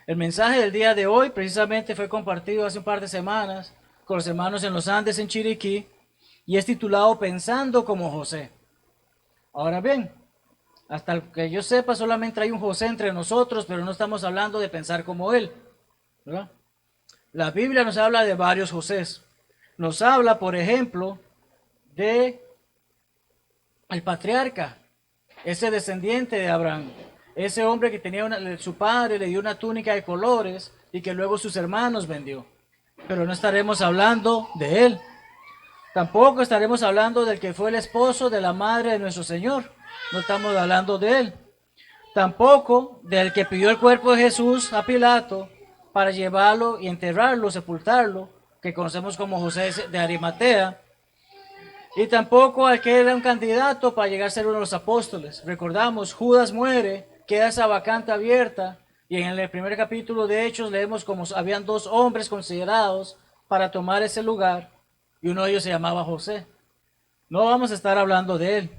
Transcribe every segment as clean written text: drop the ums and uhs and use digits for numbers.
El mensaje del día de hoy precisamente fue compartido hace un par de semanas con los hermanos en los Andes en Chiriquí y es titulado Pensando como José. Ahora bien, hasta el que yo sepa solamente hay un José entre nosotros, pero no estamos hablando de pensar como él, ¿verdad? La Biblia nos habla de varios Josés. Nos habla, por ejemplo, de el patriarca, ese descendiente de Abraham, ese hombre que tenía su padre le dio una túnica de colores y que luego sus hermanos vendió. Pero no estaremos hablando de él. Tampoco estaremos hablando del que fue el esposo de la madre de nuestro Señor. No estamos hablando de él. Tampoco del que pidió el cuerpo de Jesús a Pilato para llevarlo y enterrarlo, sepultarlo, que conocemos como José de Arimatea. Y tampoco al que era un candidato para llegar a ser uno de los apóstoles. Recordamos, Judas muere, queda esa vacante abierta, y en el primer capítulo de Hechos leemos como habían dos hombres considerados para tomar ese lugar, y uno de ellos se llamaba José. No vamos a estar hablando de él.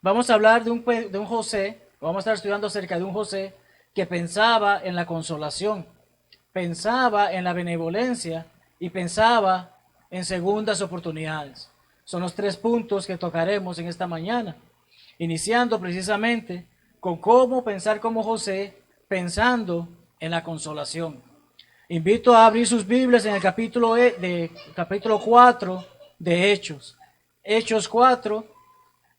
Vamos a hablar de un José, vamos a estar estudiando acerca de un José que pensaba en la consolación, pensaba en la benevolencia y pensaba en segundas oportunidades. Son los 3 puntos que tocaremos en esta mañana, iniciando precisamente con cómo pensar como José, pensando en la consolación. Invito a abrir sus Biblias en el capítulo 4 de Hechos. Hechos 4,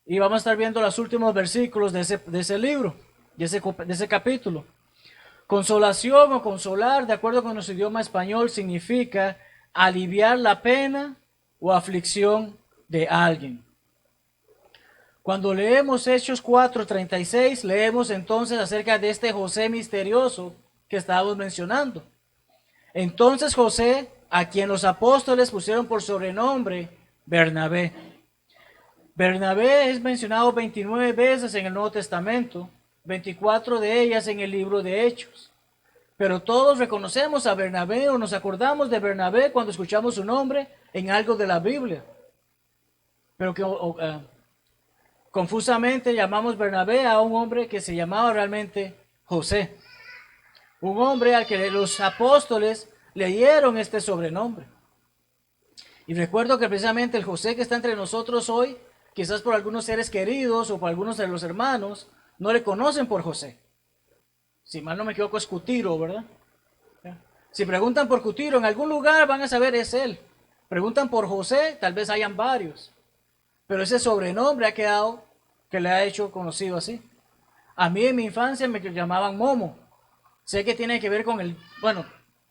y vamos a estar viendo los últimos versículos de ese libro, de ese capítulo. Consolación o consolar, de acuerdo con nuestro idioma español, significa aliviar la pena o aflicción de alguien. Cuando leemos Hechos 4:36, leemos entonces acerca de este José misterioso que estábamos mencionando. Entonces José, a quien los apóstoles pusieron por sobrenombre Bernabé. Bernabé es mencionado 29 veces en el Nuevo Testamento, 24 de ellas en el libro de Hechos. Pero todos reconocemos a Bernabé o nos acordamos de Bernabé cuando escuchamos su nombre en algo de la Biblia. Pero que confusamente llamamos Bernabé a un hombre que se llamaba realmente José. Un hombre al que los apóstoles le dieron este sobrenombre. Y recuerdo que precisamente el José que está entre nosotros hoy, quizás por algunos seres queridos o por algunos de los hermanos, no le conocen por José. Si mal no me equivoco es Cutiro, ¿verdad? Si preguntan por Cutiro en algún lugar van a saber es él. Preguntan por José, tal vez hayan varios. Pero ese sobrenombre ha quedado que le ha hecho conocido así. A mí en mi infancia me llamaban Momo. Sé que tiene que ver con en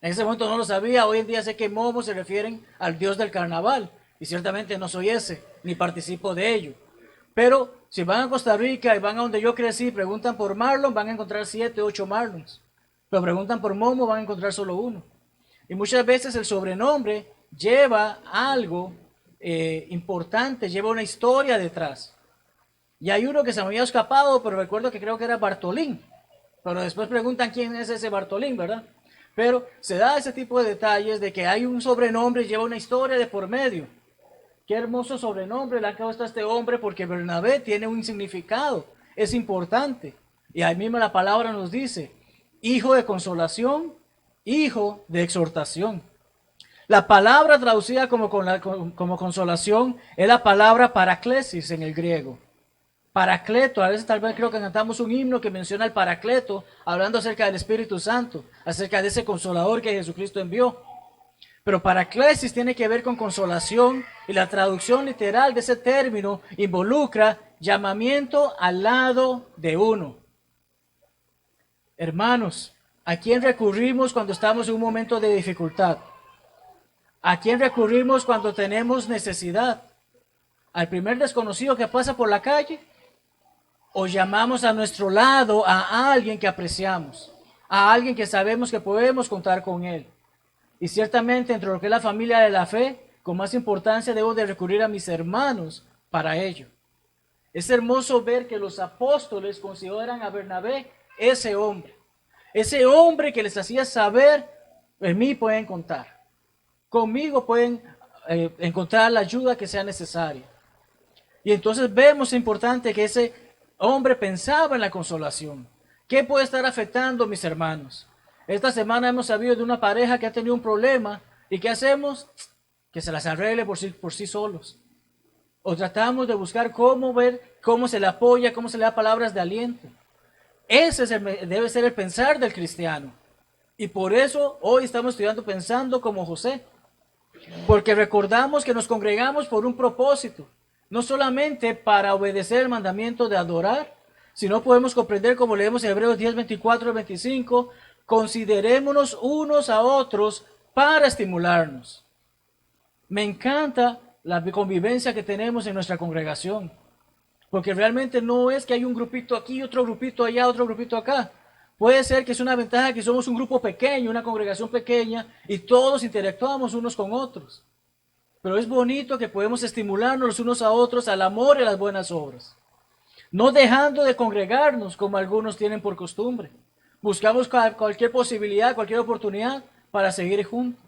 ese momento no lo sabía, hoy en día sé que Momo se refieren al dios del carnaval. Y ciertamente no soy ese, ni participo de ello. Pero si van a Costa Rica y van a donde yo crecí, preguntan por Marlon, van a encontrar 7, 8 Marlons. Pero preguntan por Momo, van a encontrar solo uno. Y muchas veces el sobrenombre lleva algo importante, lleva una historia detrás. Y hay uno que se me había escapado, pero recuerdo que creo que era Bartolín. Pero después preguntan quién es ese Bartolín, ¿verdad? Pero se da ese tipo de detalles de que hay un sobrenombre y lleva una historia de por medio. Qué hermoso sobrenombre le han puesto a este hombre porque Bernabé tiene un significado, es importante. Y ahí mismo la palabra nos dice, hijo de consolación, hijo de exhortación. La palabra traducida como consolación es la palabra paraklesis en el griego. Paracleto, a veces tal vez creo que cantamos un himno que menciona el Paracleto, hablando acerca del Espíritu Santo, acerca de ese consolador que Jesucristo envió. Pero paraclesis tiene que ver con consolación y la traducción literal de ese término involucra llamamiento al lado de uno. Hermanos, ¿a quién recurrimos cuando estamos en un momento de dificultad? ¿A quién recurrimos cuando tenemos necesidad? ¿Al primer desconocido que pasa por la calle? ¿O llamamos a nuestro lado a alguien que apreciamos? A alguien que sabemos que podemos contar con él. Y ciertamente entre lo que es la familia de la fe, con más importancia debo de recurrir a mis hermanos para ello. Es hermoso ver que los apóstoles consideran a Bernabé ese hombre que les hacía saber, en mí pueden contar, conmigo pueden encontrar la ayuda que sea necesaria. Y entonces vemos importante que ese hombre pensaba en la consolación. ¿Qué puede estar afectando, mis hermanos? Esta semana hemos sabido de una pareja que ha tenido un problema. ¿Y qué hacemos? Que se las arregle por sí solos. O tratamos de buscar cómo ver, cómo se le apoya, cómo se le da palabras de aliento. Ese debe ser el pensar del cristiano. Y por eso hoy estamos estudiando pensando como José. Porque recordamos que nos congregamos por un propósito. No solamente para obedecer el mandamiento de adorar, sino podemos comprender, como leemos en Hebreos 10, 24 y 25, considerémonos unos a otros para estimularnos. Me encanta la convivencia que tenemos en nuestra congregación, porque realmente no es que hay un grupito aquí, otro grupito allá, otro grupito acá. Puede ser que es una ventaja que somos un grupo pequeño, una congregación pequeña, y todos interactuamos unos con otros. Pero es bonito que podemos estimularnos los unos a otros al amor y a las buenas obras. No dejando de congregarnos como algunos tienen por costumbre. Buscamos cualquier posibilidad, cualquier oportunidad para seguir juntos,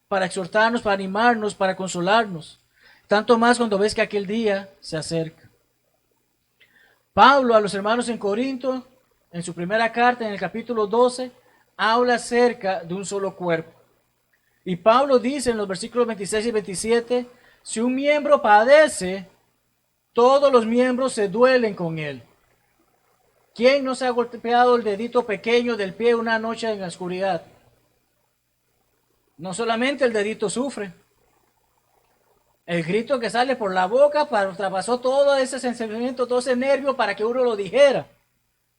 para exhortarnos, para animarnos, para consolarnos. Tanto más cuando ves que aquel día se acerca. Pablo a los hermanos en Corinto, en su primera carta, en el capítulo 12, habla acerca de un solo cuerpo. Y Pablo dice en los versículos 26 y 27, si un miembro padece, todos los miembros se duelen con él. ¿Quién no se ha golpeado el dedito pequeño del pie una noche en la oscuridad? No solamente el dedito sufre. El grito que sale por la boca traspasó todo ese sentimiento, todo ese nervio para que uno lo dijera.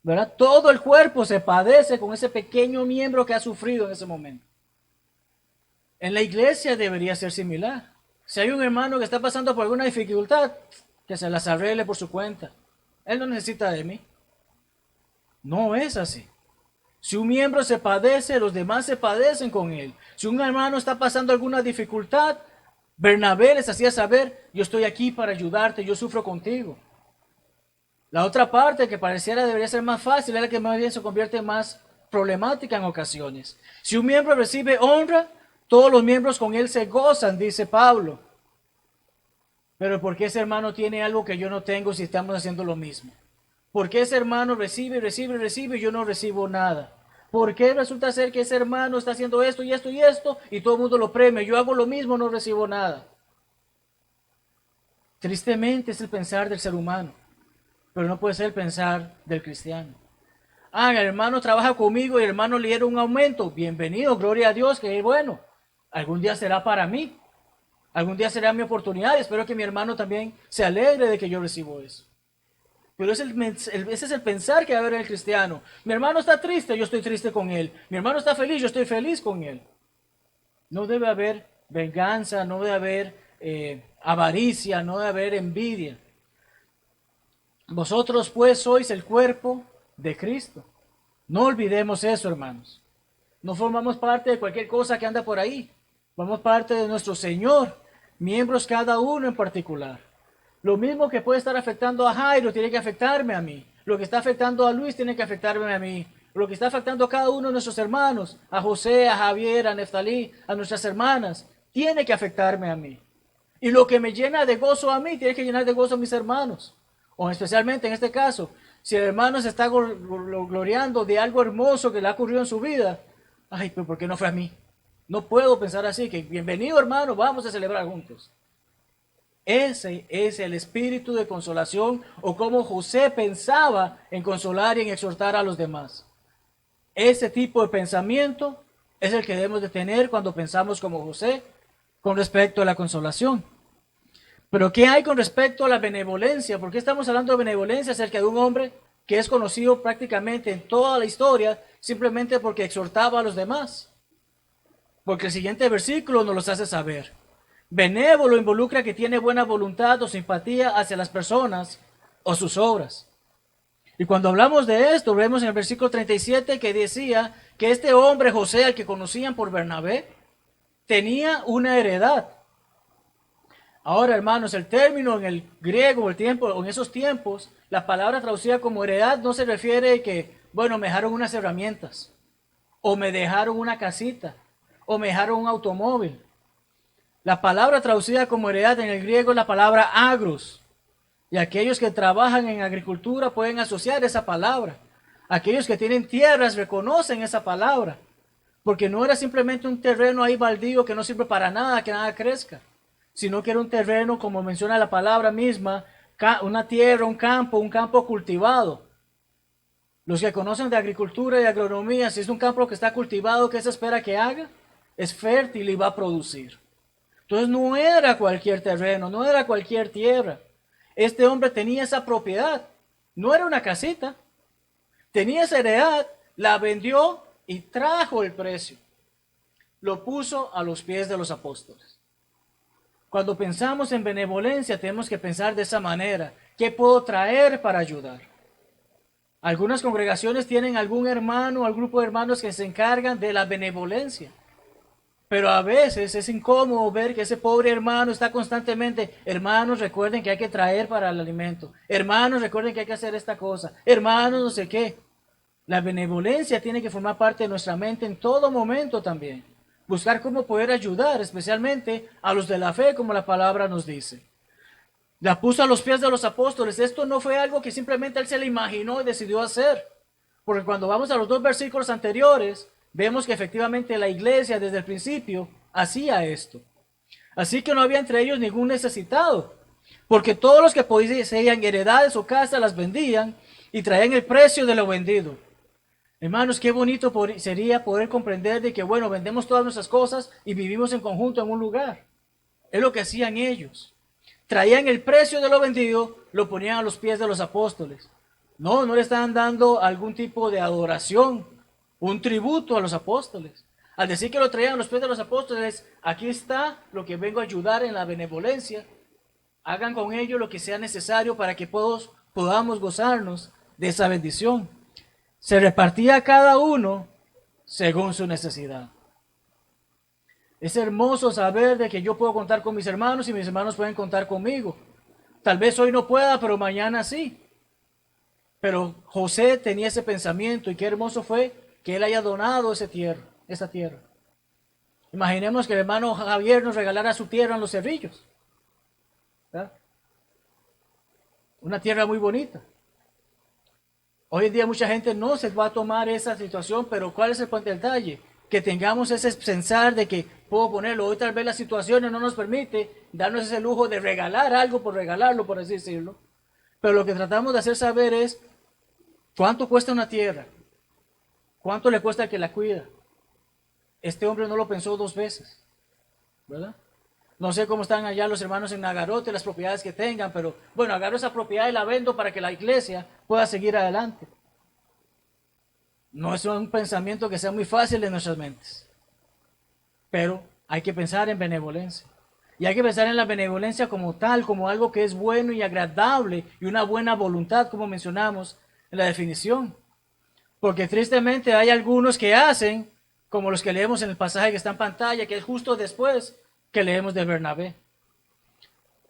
¿Verdad? Todo el cuerpo se padece con ese pequeño miembro que ha sufrido en ese momento. En la iglesia debería ser similar. Si hay un hermano que está pasando por alguna dificultad, que se las arregle por su cuenta. Él no necesita de mí. No es así. Si un miembro se padece, los demás se padecen con él. Si un hermano está pasando alguna dificultad, Bernabé les hacía saber, yo estoy aquí para ayudarte, yo sufro contigo. La otra parte que pareciera debería ser más fácil es la que más bien se convierte en más problemática en ocasiones. Si un miembro recibe honra, todos los miembros con él se gozan, dice Pablo. Pero ¿por qué ese hermano tiene algo que yo no tengo si estamos haciendo lo mismo? ¿Por qué ese hermano recibe y yo no recibo nada? ¿Por qué resulta ser que ese hermano está haciendo esto y esto y esto y todo el mundo lo premia? Yo hago lo mismo, no recibo nada. Tristemente es el pensar del ser humano, pero no puede ser el pensar del cristiano. El hermano trabaja conmigo y el hermano le dieron un aumento. Bienvenido, gloria a Dios, que es bueno. Algún día será para mí. Algún día será mi oportunidad. Espero que mi hermano también se alegre de que yo recibo eso. Pero ese es el pensar que va a haber en el cristiano. Mi hermano está triste, yo estoy triste con él. Mi hermano está feliz, yo estoy feliz con él. No debe haber venganza, no debe haber avaricia, no debe haber envidia. Vosotros pues sois el cuerpo de Cristo. No olvidemos eso, hermanos. No formamos parte de cualquier cosa que anda por ahí. Formamos parte de nuestro Señor, miembros cada uno en particular. Lo mismo que puede estar afectando a Jairo tiene que afectarme a mí. Lo que está afectando a Luis tiene que afectarme a mí. Lo que está afectando a cada uno de nuestros hermanos, a José, a Javier, a Neftalí, a nuestras hermanas, tiene que afectarme a mí. Y lo que me llena de gozo a mí, tiene que llenar de gozo a mis hermanos. O especialmente en este caso, si el hermano se está gloriando de algo hermoso que le ha ocurrido en su vida, pero ¿por qué no fue a mí? No puedo pensar así, que bienvenido hermano, vamos a celebrar juntos. Ese es el espíritu de consolación, o como José pensaba en consolar y en exhortar a los demás. Ese tipo de pensamiento es el que debemos de tener cuando pensamos como José con respecto a la consolación. Pero ¿qué hay con respecto a la benevolencia? ¿Por qué estamos hablando de benevolencia acerca de un hombre que es conocido prácticamente en toda la historia simplemente porque exhortaba a los demás? Porque el siguiente versículo nos los hace saber. Benévolo involucra que tiene buena voluntad o simpatía hacia las personas o sus obras. Y cuando hablamos de esto, vemos en el versículo 37 que decía que este hombre José, al que conocían por Bernabé, tenía una heredad. Ahora, hermanos, el término en el griego, en esos tiempos, la palabra traducida como heredad no se refiere a que, me dejaron unas herramientas, o me dejaron una casita, o me dejaron un automóvil. La palabra traducida como heredad en el griego es la palabra agros. Y aquellos que trabajan en agricultura pueden asociar esa palabra. Aquellos que tienen tierras reconocen esa palabra. Porque no era simplemente un terreno ahí baldío que no sirve para nada, que nada crezca. Sino que era un terreno, como menciona la palabra misma, una tierra, un campo cultivado. Los que conocen de agricultura y agronomía, si es un campo que está cultivado, ¿qué se espera que haga? Es fértil y va a producir. Entonces no era cualquier terreno, no era cualquier tierra. Este hombre tenía esa propiedad, no era una casita. Tenía esa heredad, la vendió y trajo el precio. Lo puso a los pies de los apóstoles. Cuando pensamos en benevolencia, tenemos que pensar de esa manera. ¿Qué puedo traer para ayudar? Algunas congregaciones tienen algún hermano, algún grupo de hermanos que se encargan de la benevolencia. Pero a veces es incómodo ver que ese pobre hermano está constantemente, hermanos, recuerden que hay que traer para el alimento. Hermanos, recuerden que hay que hacer esta cosa. Hermanos, no sé qué. La benevolencia tiene que formar parte de nuestra mente en todo momento también. Buscar cómo poder ayudar, especialmente a los de la fe, como la palabra nos dice. La puso a los pies de los apóstoles. Esto no fue algo que simplemente él se le imaginó y decidió hacer. Porque cuando vamos a los 2 versículos anteriores, vemos que efectivamente la iglesia desde el principio hacía esto. Así que no había entre ellos ningún necesitado. Porque todos los que poseían heredades o casas las vendían y traían el precio de lo vendido. Hermanos, qué bonito sería poder comprender de que, bueno, vendemos todas nuestras cosas y vivimos en conjunto en un lugar. Es lo que hacían ellos. Traían el precio de lo vendido, lo ponían a los pies de los apóstoles. No le estaban dando algún tipo de adoración, un tributo a los apóstoles. Al decir que lo traían a los pies de los apóstoles, aquí está lo que vengo a ayudar en la benevolencia. Hagan con ello lo que sea necesario para que podamos gozarnos de esa bendición. Se repartía a cada uno según su necesidad. Es hermoso saber de que yo puedo contar con mis hermanos y mis hermanos pueden contar conmigo. Tal vez hoy no pueda, pero mañana sí. Pero José tenía ese pensamiento y qué hermoso fue que él haya donado esa tierra. Imaginemos que el hermano Javier nos regalara su tierra en Los Cerrillos. ¿Verdad? Una tierra muy bonita. Hoy en día mucha gente no se va a tomar esa situación, pero ¿cuál es el detalle? Que tengamos ese pensar de que puedo ponerlo. Hoy tal vez la situación no nos permite darnos ese lujo de regalar algo por regalarlo, por así decirlo. Pero lo que tratamos de hacer saber es cuánto cuesta una tierra, cuánto le cuesta al que la cuida. Este hombre no lo pensó 2 veces, ¿verdad? No sé cómo están allá los hermanos en Nagarote, las propiedades que tengan, pero bueno, agarro esa propiedad y la vendo para que la iglesia pueda seguir adelante. No es un pensamiento que sea muy fácil en nuestras mentes, pero hay que pensar en benevolencia. Y hay que pensar en la benevolencia como tal, como algo que es bueno y agradable y una buena voluntad, como mencionamos en la definición. Porque tristemente hay algunos que hacen, como los que leemos en el pasaje que está en pantalla, que es justo después que leemos de Bernabé.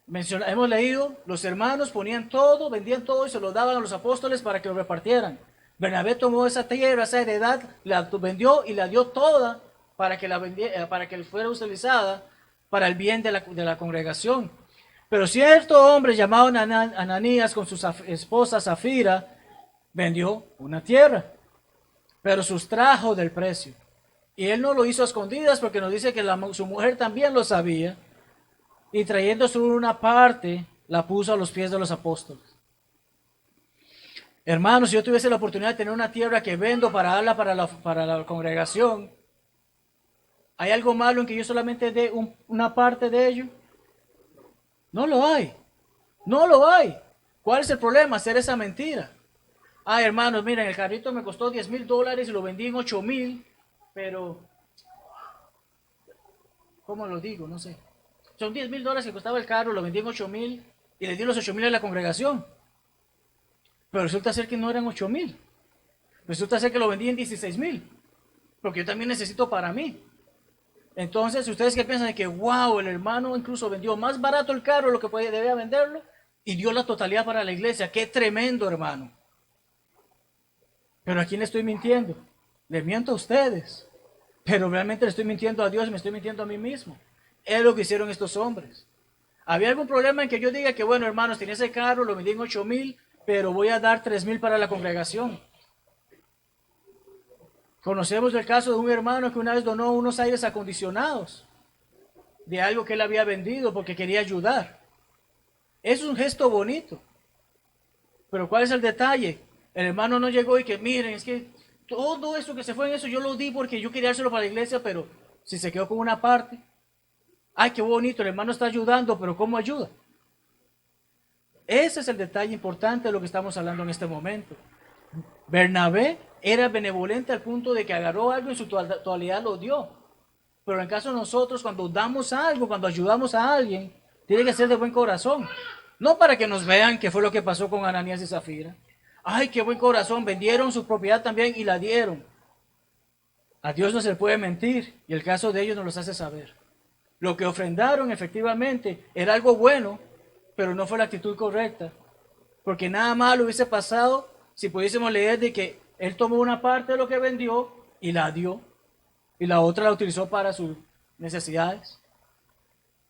Hemos leído, los hermanos ponían todo, vendían todo y se lo daban a los apóstoles para que lo repartieran. Bernabé tomó esa tierra, esa heredad, la vendió y la dio toda para que fuera utilizada para el bien de la congregación. Pero cierto hombre llamado Ananías con su esposa Zafira vendió una tierra, pero sustrajo del precio. Y él no lo hizo a escondidas porque nos dice que su mujer también lo sabía. Y trayendo solo una parte, la puso a los pies de los apóstoles. Hermanos, si yo tuviese la oportunidad de tener una tierra que vendo para darla para la congregación, ¿hay algo malo en que yo solamente dé una parte de ello? No lo hay. No lo hay. ¿Cuál es el problema? Hacer esa mentira. Hermanos, miren, el carrito me costó $10,000 y lo vendí en 8,000, pero ¿cómo lo digo? No sé. Son $10,000 que costaba el carro, lo vendí en 8,000 y le di los 8,000 a la congregación. Pero resulta ser que no eran 8,000. Resulta ser que lo vendí en 16,000. Porque yo también necesito para mí. Entonces, ustedes que piensan de que, wow, el hermano incluso vendió más barato el carro de lo que debía venderlo y dio la totalidad para la iglesia. Qué tremendo, hermano. Pero ¿a quién le estoy mintiendo? Le miento a ustedes. Pero realmente le estoy mintiendo a Dios y me estoy mintiendo a mí mismo. Es lo que hicieron estos hombres. ¿Había algún problema en que yo diga que, bueno, hermanos, tenía ese carro, lo vendí en 8,000, pero voy a dar 3,000 para la congregación? Conocemos el caso de un hermano que una vez donó unos aires acondicionados de algo que él había vendido porque quería ayudar. Es un gesto bonito. Pero ¿cuál es el detalle? El hermano no llegó y que miren, es que todo eso que se fue en eso yo lo di porque yo quería dárselo para la iglesia, pero si se quedó con una parte, ay, qué bonito, el hermano está ayudando, pero ¿cómo ayuda? Ese es el detalle importante de lo que estamos hablando en este momento. Bernabé era benevolente al punto de que agarró algo y en su totalidad lo dio. Pero en caso de nosotros, cuando damos algo, cuando ayudamos a alguien, tiene que ser de buen corazón. No para que nos vean qué fue lo que pasó con Ananías y Zafira. Ay, qué buen corazón, vendieron su propiedad también y la dieron. A Dios no se le puede mentir y el caso de ellos nos los hace saber. Lo que ofrendaron efectivamente era algo bueno, pero no fue la actitud correcta. Porque nada malo hubiese pasado si pudiésemos leer de que él tomó una parte de lo que vendió y la dio, y la otra la utilizó para sus necesidades.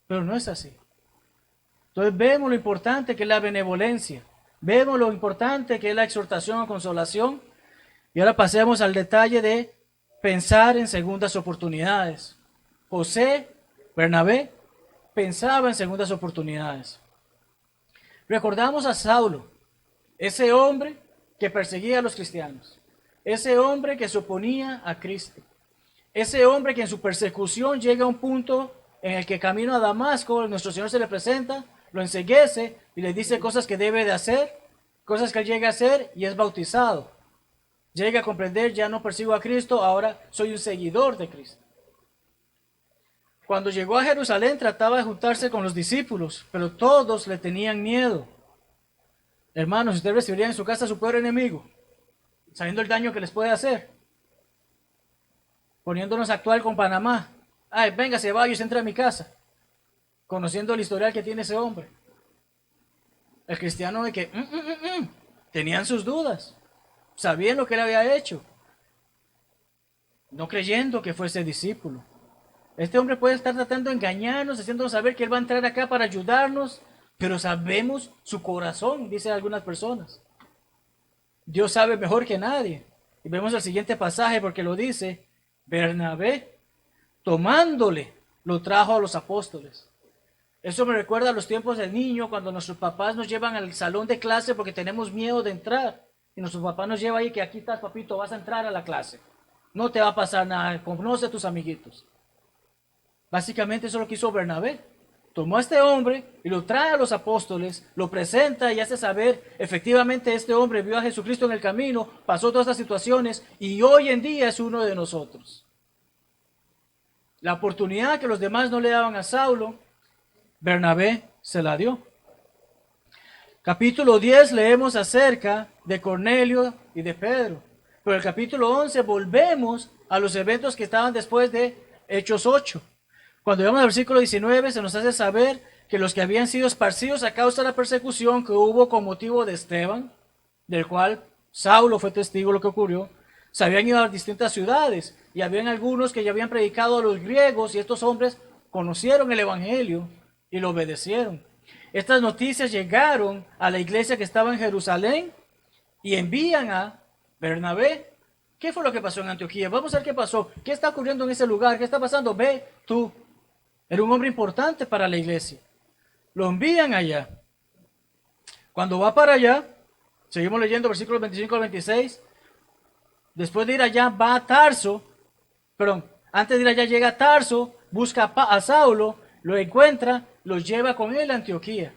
Pero no es así. Entonces vemos lo importante que es la benevolencia, vemos lo importante que es la exhortación o consolación, y ahora pasemos al detalle de pensar en segundas oportunidades. Bernabé, pensaba en segundas oportunidades. Recordamos a Saulo, ese hombre que perseguía a los cristianos, ese hombre que se oponía a Cristo, ese hombre que en su persecución llega a un punto en el que camino a Damasco, nuestro Señor se le presenta, lo enceguece y le dice cosas que debe de hacer, cosas que él llega a hacer y es bautizado. Llega a comprender, ya no persigo a Cristo, ahora soy un seguidor de Cristo. Cuando llegó a Jerusalén trataba de juntarse con los discípulos, pero todos le tenían miedo. Hermanos, ustedes recibirían en su casa a su peor enemigo, sabiendo el daño que les puede hacer. Poniéndonos a actuar con Panamá. Ay, venga, Ceballos, entra a mi casa. Conociendo el historial que tiene ese hombre. El cristiano de que tenían sus dudas. Sabían lo que él había hecho. No creyendo que fuese discípulo. Este hombre puede estar tratando de engañarnos, haciéndonos saber que él va a entrar acá para ayudarnos, pero sabemos su corazón, dicen algunas personas. Dios sabe mejor que nadie. Y vemos el siguiente pasaje porque lo dice, Bernabé, tomándole, lo trajo a los apóstoles. Eso me recuerda a los tiempos del niño, cuando nuestros papás nos llevan al salón de clase porque tenemos miedo de entrar. Y nuestro papá nos lleva ahí que aquí estás, papito, vas a entrar a la clase. No te va a pasar nada, conoce a tus amiguitos. Básicamente eso es lo que hizo Bernabé. Tomó a este hombre y lo trae a los apóstoles, lo presenta y hace saber, efectivamente este hombre vio a Jesucristo en el camino, pasó todas estas situaciones y hoy en día es uno de nosotros. La oportunidad que los demás no le daban a Saulo, Bernabé se la dio. Capítulo 10 leemos acerca de Cornelio y de Pedro. Pero el capítulo 11 volvemos a los eventos que estaban después de Hechos 8. Cuando llegamos al versículo 19 se nos hace saber que los que habían sido esparcidos a causa de la persecución que hubo con motivo de Esteban, del cual Saulo fue testigo de lo que ocurrió, se habían ido a distintas ciudades y habían algunos que ya habían predicado a los griegos y estos hombres conocieron el evangelio y lo obedecieron. Estas noticias llegaron a la iglesia que estaba en Jerusalén y envían a Bernabé. ¿Qué fue lo que pasó en Antioquía? Vamos a ver qué pasó. ¿Qué está ocurriendo en ese lugar? ¿Qué está pasando? Ve tú. Era un hombre importante para la iglesia. Lo envían allá. Cuando va para allá, seguimos leyendo versículos 25 al 26. Después de ir allá, va a Tarso. Antes de ir allá llega a Tarso, busca a Saulo, lo encuentra, lo lleva con él a Antioquía.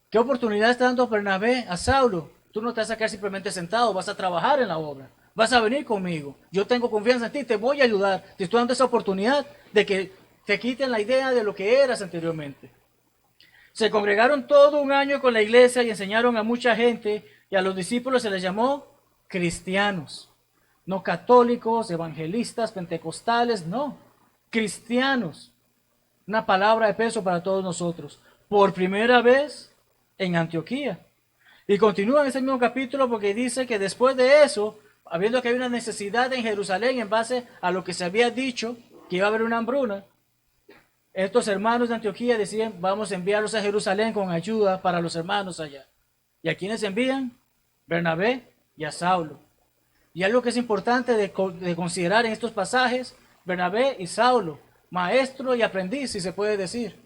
¿Qué oportunidad está dando Bernabé a Saulo? Tú no te vas a quedar simplemente sentado, vas a trabajar en la obra. Vas a venir conmigo. Yo tengo confianza en ti, te voy a ayudar. Te estoy dando esa oportunidad de que te quiten la idea de lo que eras anteriormente. Se congregaron todo un año con la iglesia y enseñaron a mucha gente y a los discípulos se les llamó cristianos. No católicos, evangelistas, pentecostales, no. Cristianos. Una palabra de peso para todos nosotros. Por primera vez en Antioquía. Y continúa en ese mismo capítulo porque dice que después de eso, habiendo que hay una necesidad en Jerusalén en base a lo que se había dicho, que iba a haber una hambruna, estos hermanos de Antioquía decían, vamos a enviarlos a Jerusalén con ayuda para los hermanos allá. ¿Y a quiénes envían? Bernabé y a Saulo. Y algo que es importante de considerar en estos pasajes, Bernabé y Saulo, maestro y aprendiz, si se puede decir.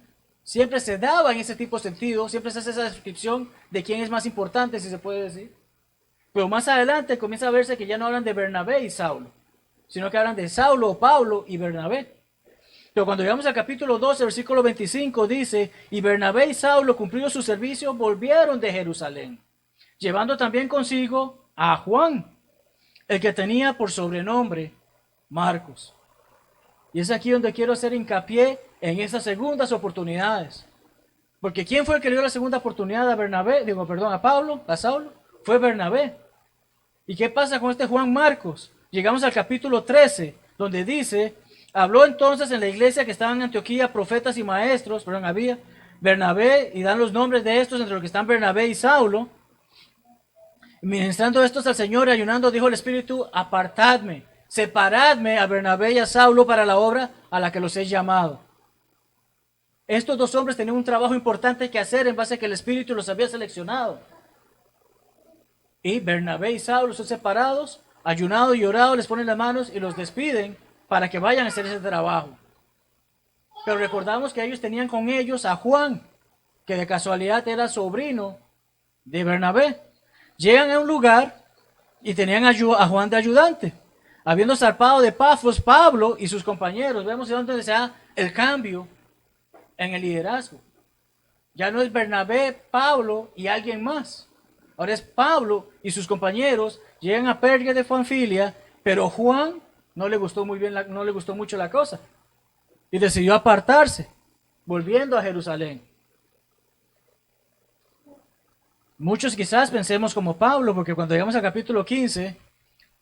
Siempre se daba en ese tipo de sentido, siempre se hace esa descripción de quién es más importante, si se puede decir. Pero más adelante comienza a verse que ya no hablan de Bernabé y Saulo, sino que hablan de Saulo o Pablo y Bernabé. Pero cuando llegamos al capítulo 12, versículo 25, dice, y Bernabé y Saulo, cumplido su servicio, volvieron de Jerusalén, llevando también consigo a Juan, el que tenía por sobrenombre Marcos. Y es aquí donde quiero hacer hincapié en estas segundas oportunidades. Porque ¿quién fue el que le dio la segunda oportunidad a Bernabé? A Pablo, a Saulo. Fue Bernabé. ¿Y qué pasa con este Juan Marcos? Llegamos al capítulo 13, donde dice, habló entonces en la iglesia que estaban en Antioquía profetas y maestros, había Bernabé, y dan los nombres de estos, entre los que están Bernabé y Saulo. Ministrando estos al Señor y ayunando, dijo el Espíritu, apartadme, separadme a Bernabé y a Saulo para la obra a la que los he llamado. Estos dos hombres tenían un trabajo importante que hacer en base a que el Espíritu los había seleccionado. Y Bernabé y Saulo son separados, ayunado y orado, les ponen las manos y los despiden para que vayan a hacer ese trabajo. Pero recordamos que ellos tenían con ellos a Juan, que de casualidad era sobrino de Bernabé. Llegan a un lugar y tenían a Juan de ayudante. Habiendo zarpado de Pafos, Pablo y sus compañeros, vemos de dónde se da el cambio en el liderazgo. Ya no es Bernabé, Pablo y alguien más. Ahora es Pablo y sus compañeros, llegan a Perga de Panfilia, pero Juan no le gustó mucho la cosa y decidió apartarse, volviendo a Jerusalén. Muchos quizás pensemos como Pablo, porque cuando llegamos al capítulo 15,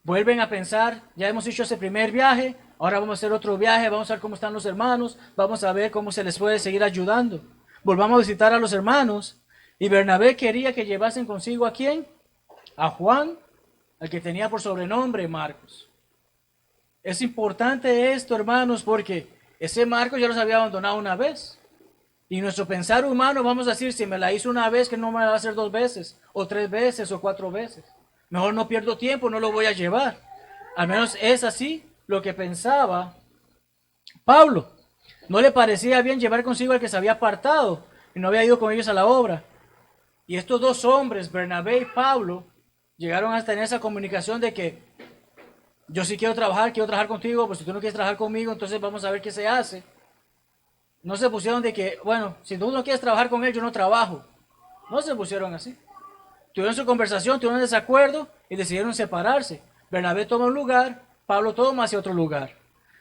vuelven a pensar, ya hemos hecho ese primer viaje, ahora vamos a hacer otro viaje, vamos a ver cómo están los hermanos, vamos a ver cómo se les puede seguir ayudando. Volvamos a visitar a los hermanos. Y Bernabé quería que llevasen consigo ¿a quién? A Juan, al que tenía por sobrenombre Marcos. Es importante esto, hermanos, porque ese Marcos ya los había abandonado una vez. Y nuestro pensar humano, vamos a decir, si me la hizo una vez, que no me la va a hacer 2 veces, o 3 veces, o 4 veces. Mejor no pierdo tiempo, no lo voy a llevar. Al menos es así lo que pensaba Pablo. No le parecía bien llevar consigo al que se había apartado y no había ido con ellos a la obra. Y estos dos hombres, Bernabé y Pablo, llegaron a tener esa comunicación de que yo sí quiero trabajar contigo, pues si tú no quieres trabajar conmigo, entonces vamos a ver qué se hace. No se pusieron de que, bueno, si tú no quieres trabajar con él, yo no trabajo. No se pusieron así. Tuvieron su conversación, tuvieron un desacuerdo y decidieron separarse. Bernabé toma un lugar, Pablo toma hacia otro lugar.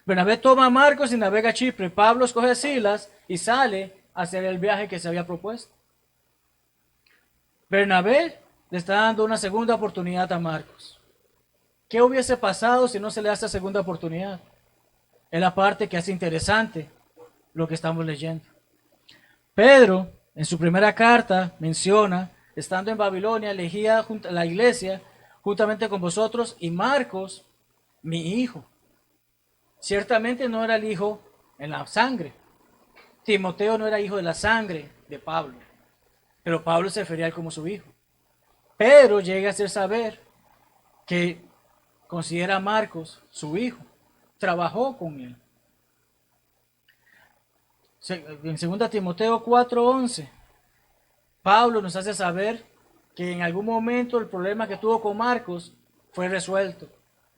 Bernabé toma a Marcos y navega a Chipre. Pablo escoge a Silas y sale a hacer el viaje que se había propuesto. Bernabé le está dando una segunda oportunidad a Marcos. ¿Qué hubiese pasado si no se le da esta segunda oportunidad? Es la parte que hace interesante lo que estamos leyendo. Pedro, en su primera carta, menciona, estando en Babilonia, elegía la iglesia juntamente con vosotros, y Marcos, mi hijo. Ciertamente no era el hijo en la sangre. Timoteo no era hijo de la sangre de Pablo, pero Pablo se refería a él como su hijo. Pedro llega a hacer saber que considera a Marcos su hijo, trabajó con él. En 2 Timoteo 4:11, Pablo nos hace saber que en algún momento el problema que tuvo con Marcos fue resuelto,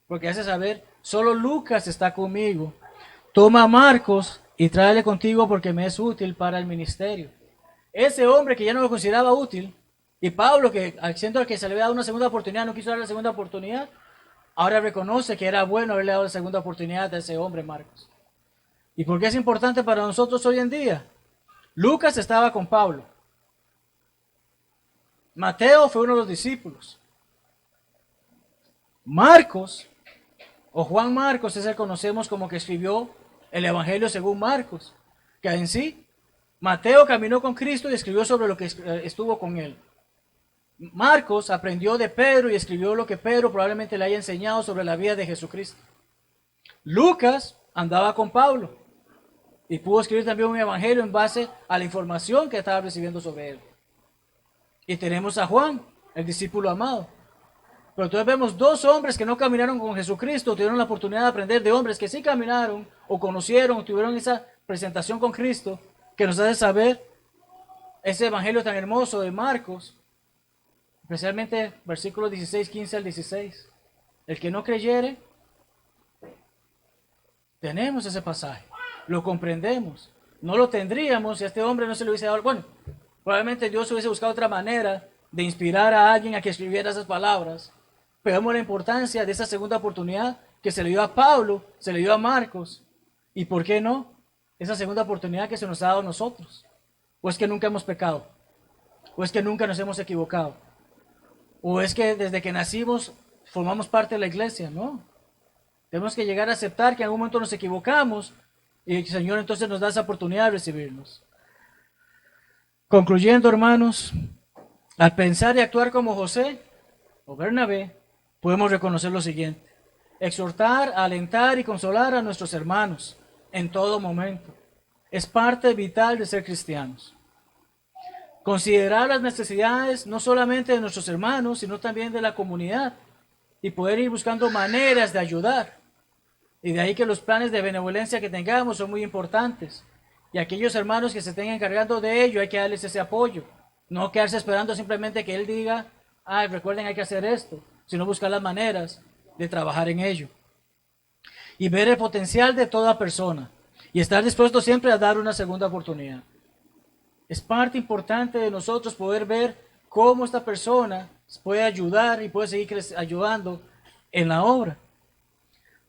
porque hace saber, solo Lucas está conmigo, toma a Marcos y tráele contigo porque me es útil para el ministerio. Ese hombre que ya no lo consideraba útil, y Pablo, que siendo el que se le había dado una segunda oportunidad, no quiso darle la segunda oportunidad, ahora reconoce que era bueno haberle dado la segunda oportunidad a ese hombre Marcos. ¿Y por qué es importante para nosotros hoy en día? Lucas estaba con Pablo. Mateo fue uno de los discípulos. Marcos, o Juan Marcos, es el que conocemos como que escribió el Evangelio según Marcos, que en sí, Mateo caminó con Cristo y escribió sobre lo que estuvo con él. Marcos aprendió de Pedro y escribió lo que Pedro probablemente le haya enseñado sobre la vida de Jesucristo. Lucas andaba con Pablo Y pudo escribir también un evangelio en base a la información que estaba recibiendo sobre él. Y tenemos a Juan, el discípulo amado. Pero entonces vemos dos hombres que no caminaron con Jesucristo, tuvieron la oportunidad de aprender de hombres que sí caminaron o conocieron o tuvieron esa presentación con Cristo, que nos hace saber ese evangelio tan hermoso de Marcos, especialmente versículos 16, 15 al 16. El que no creyere, tenemos ese pasaje, lo comprendemos. No lo tendríamos si a este hombre no se le hubiese dado. Bueno, probablemente Dios hubiese buscado otra manera de inspirar a alguien a que escribiera esas palabras. Pero vemos la importancia de esa segunda oportunidad que se le dio a Pablo, se le dio a Marcos. ¿Y por qué no? Esa segunda oportunidad que se nos ha dado a nosotros. ¿O es que nunca hemos pecado? ¿O es que nunca nos hemos equivocado? ¿O es que desde que nacimos formamos parte de la iglesia? No. Tenemos que llegar a aceptar que en algún momento nos equivocamos y el Señor entonces nos da esa oportunidad de recibirnos. Concluyendo, hermanos, al pensar y actuar como José o Bernabé, podemos reconocer lo siguiente: exhortar, alentar y consolar a nuestros hermanos en todo momento. Es parte vital de ser cristianos. Considerar las necesidades no solamente de nuestros hermanos, sino también de la comunidad y poder ir buscando maneras de ayudar. Y de ahí que los planes de benevolencia que tengamos son muy importantes. Y aquellos hermanos que se estén encargando de ello, hay que darles ese apoyo. No quedarse esperando simplemente que él diga, recuerden, hay que hacer esto, sino buscar las maneras de trabajar en ello. Y ver el potencial de toda persona. Y estar dispuesto siempre a dar una segunda oportunidad. Es parte importante de nosotros poder ver cómo esta persona puede ayudar y puede seguir ayudando en la obra.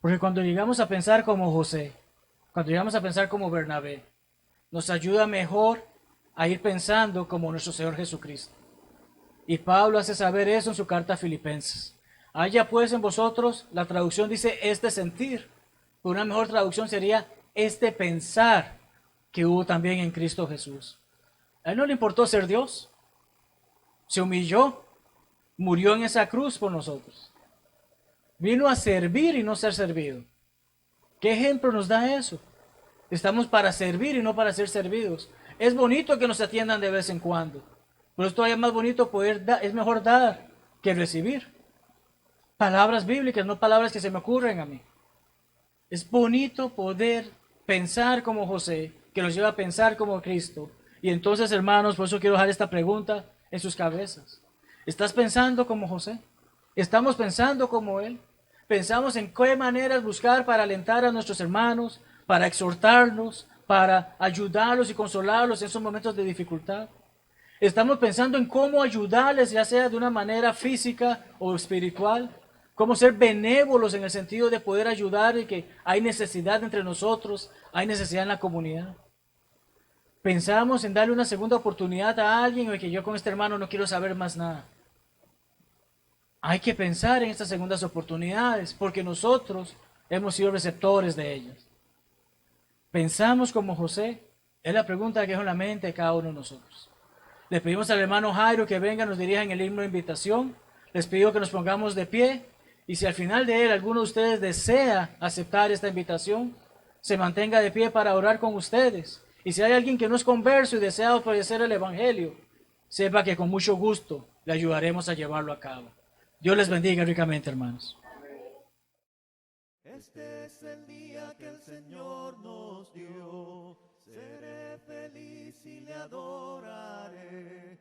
Porque cuando llegamos a pensar como José, cuando llegamos a pensar como Bernabé, nos ayuda mejor a ir pensando como nuestro Señor Jesucristo. Y Pablo hace saber eso en su carta a Filipenses. Haya pues en vosotros, la traducción dice este sentir, pero una mejor traducción sería este pensar que hubo también en Cristo Jesús. A él no le importó ser Dios, se humilló, murió en esa cruz por nosotros. Vino a servir y no ser servido. ¿Qué ejemplo nos da eso? Estamos para servir y no para ser servidos. Es bonito que nos atiendan de vez en cuando, pero es todavía más bonito poder dar, es mejor dar que recibir. Palabras bíblicas, no palabras que se me ocurren a mí. Es bonito poder pensar como José, que nos lleva a pensar como Cristo. Y entonces, hermanos, por eso quiero dejar esta pregunta en sus cabezas. ¿Estás pensando como José? ¿Estamos pensando como él? ¿Pensamos en qué maneras buscar para alentar a nuestros hermanos, para exhortarlos, para ayudarlos y consolarlos en esos momentos de dificultad? ¿Estamos pensando en cómo ayudarles, ya sea de una manera física o espiritual? ¿Cómo ser benévolos en el sentido de poder ayudar y que hay necesidad entre nosotros, hay necesidad en la comunidad? ¿Pensamos en darle una segunda oportunidad a alguien o que yo con este hermano no quiero saber más nada? Hay que pensar en estas segundas oportunidades porque nosotros hemos sido receptores de ellas. ¿Pensamos como José? Es la pregunta que es en la mente de cada uno de nosotros. Le pedimos al hermano Jairo que venga, nos dirija en el himno de invitación. Les pido que nos pongamos de pie y si al final de él alguno de ustedes desea aceptar esta invitación, se mantenga de pie para orar con ustedes. Y si hay alguien que no es converso y desea ofrecer el evangelio, sepa que con mucho gusto le ayudaremos a llevarlo a cabo. Dios les bendiga ricamente, hermanos. Este es el día que el Señor nos dio, seré feliz y le adoraré.